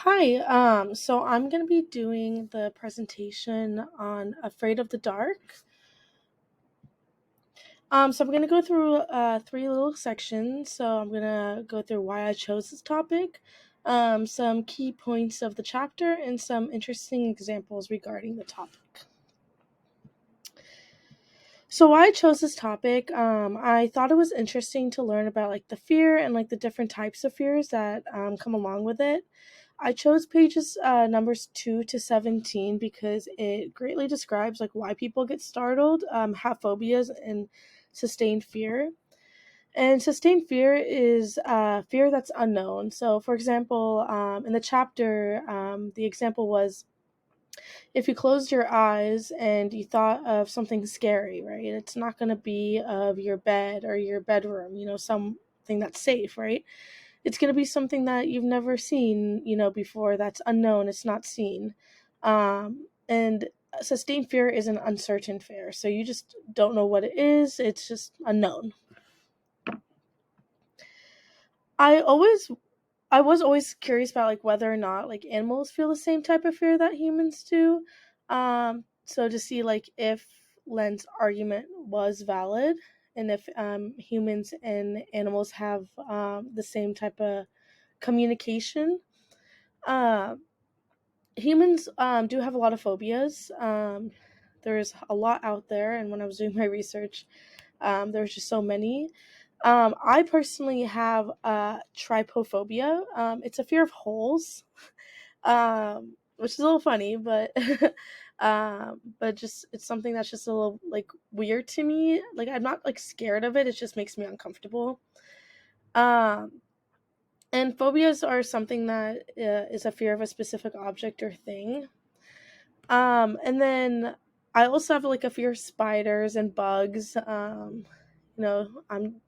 Hi, so I'm going to be doing the presentation on Afraid of the Dark. So I'm going to go through three little sections. So I'm going to go through why I chose this topic, some key points of the chapter, and some interesting examples regarding the topic. So why I chose this topic, I thought it was interesting to learn about like the fear and like the different types of fears that come along with it. I chose pages numbers 2 to 17 because it greatly describes like why people get startled, have phobias, and sustained fear. And sustained fear is fear that's unknown. So, for example, in the chapter, the example was if you closed your eyes and you thought of something scary, right? It's not going to be of your bed or your bedroom, something that's safe, right? It's going to be something that you've never seen, before, that's unknown, it's not seen. And sustained fear is an uncertain fear. So you just don't know what it is, it's just unknown. I always I was always curious about like whether or not like animals feel the same type of fear that humans do. So to see like if Len's argument was valid and if humans and animals have the same type of communication. Uh, Humans do have a lot of phobias. There's a lot out there, and when I was doing my research, there was just so many. I personally have trypophobia. It's a fear of holes, which is a little funny, but just it's something that's just a little like weird to me. Like I'm not like scared of it; it just makes me uncomfortable. Um, and phobias are something that is a fear of a specific object or thing. And then I also have like a fear of spiders and bugs. I'm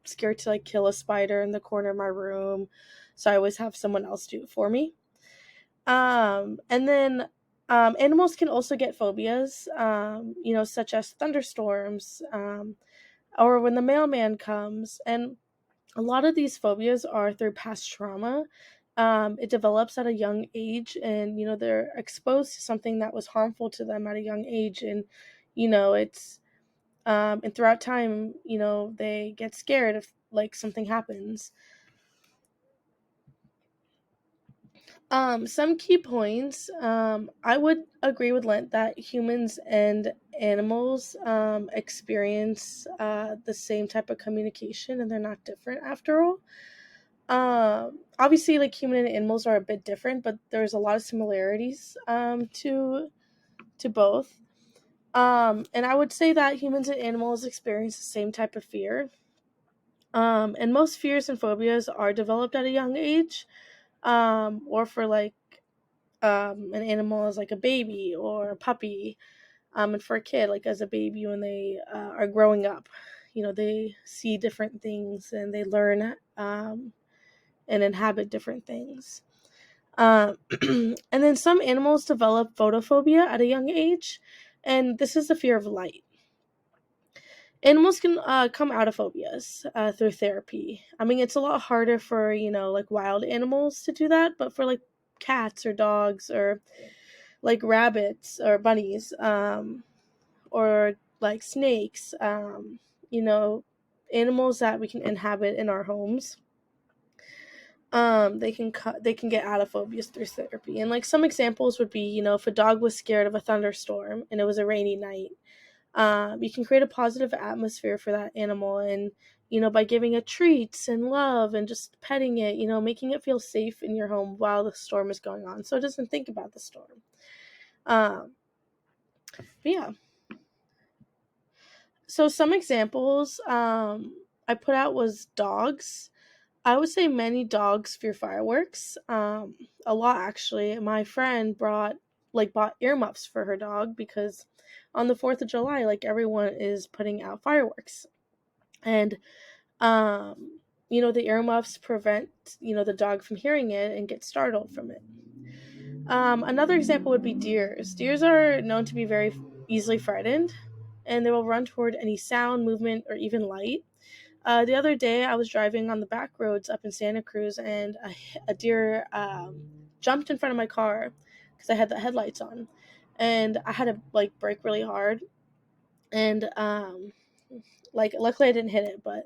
scared to like kill a spider in the corner of my room, so I always have someone else do it for me. And then animals can also get phobias, such as thunderstorms, or when the mailman comes. And a lot of these phobias are through past trauma. It develops at a young age, and they're exposed to something that was harmful to them at a young age, and it's and throughout time, they get scared if like something happens. Some key points. I would agree with Lent that humans and animals experience the same type of communication, and they're not different after all. Obviously, like human and animals are a bit different, but there's a lot of similarities to both. And I would say that humans and animals experience the same type of fear. And most fears and phobias are developed at a young age, or for like an animal as like a baby or a puppy, and for a kid like as a baby when they are growing up. They see different things and they learn and inhabit different things. And then some animals develop photophobia at a young age, and this is the fear of light. Animals can come out of phobias through therapy. I mean, it's a lot harder for, like wild animals to do that, but for like cats or dogs or like rabbits or bunnies, or like snakes, you know, animals that we can inhabit in our homes, they can get out of phobias through therapy. And like some examples would be, if a dog was scared of a thunderstorm and it was a rainy night, you can create a positive atmosphere for that animal, and by giving it treats and love and just petting it, making it feel safe in your home while the storm is going on, so it doesn't think about the storm. um, but yeah, so some examples I put out was dogs. I would say many dogs fear fireworks. A lot actually. My friend bought earmuffs for her dog because on the 4th of July, like everyone is putting out fireworks. And the earmuffs prevent, the dog from hearing it and get startled from it. Another example would be deers. Deers are known to be very easily frightened, and they will run toward any sound, movement, or even light. The other day, I was driving on the back roads up in Santa Cruz, and a deer jumped in front of my car because I had the headlights on, and I had to like brake really hard, and like luckily I didn't hit it, but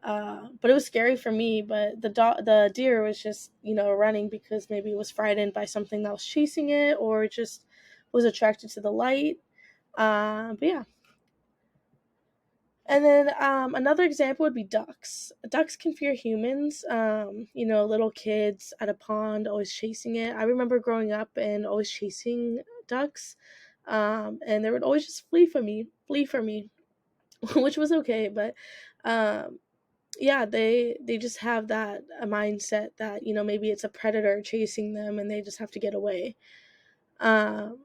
it was scary for me. But the deer was just running because maybe it was frightened by something that was chasing it, or just was attracted to the light. But yeah. And then another example would be ducks. Ducks can fear humans. Little kids at a pond always chasing it. I remember growing up and always chasing ducks, and they would always just flee from me, which was okay. But um, yeah, they just have that a mindset that maybe it's a predator chasing them, and they just have to get away. Um,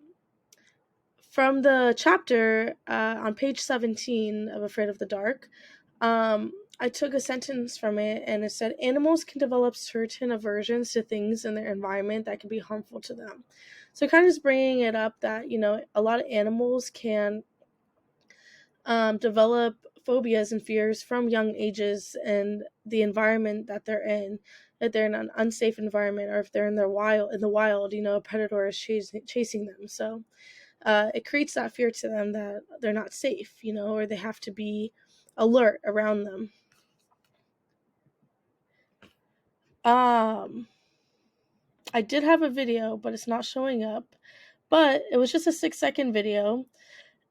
from the chapter on page 17 of Afraid of the Dark, I took a sentence from it, and it said, animals can develop certain aversions to things in their environment that can be harmful to them. So, kind of just bringing it up that, a lot of animals can develop phobias and fears from young ages and the environment that they're in. If they're in an unsafe environment, or if they're in the wild, a predator is chasing them. So, it creates that fear to them that they're not safe, or they have to be alert around them. Um, I did have a video, but it's not showing up. But it was just a 6-second video,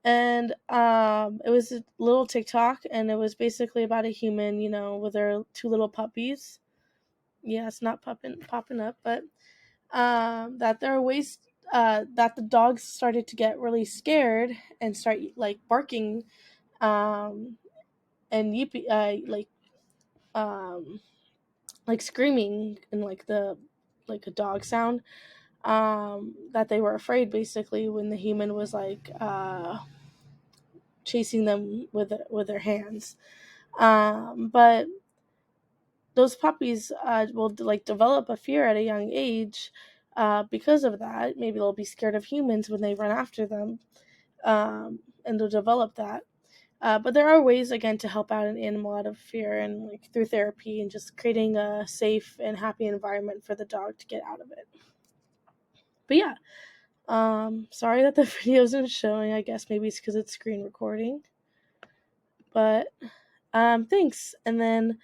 and it was a little TikTok, and it was basically about a human, with their two little puppies. Yeah, it's not popping up, but that there are ways that the dogs started to get really scared and start like barking, um, and yippee, um, like screaming and like a dog sound. That they were afraid basically when the human was like chasing them with their hands. But those puppies will like develop a fear at a young age because of that. Maybe they'll be scared of humans when they run after them, and they'll develop that. But there are ways again to help out an animal out of fear, and like through therapy and just creating a safe and happy environment for the dog to get out of it. But yeah, sorry that the video isn't showing. I guess maybe it's because it's screen recording. But thanks. And then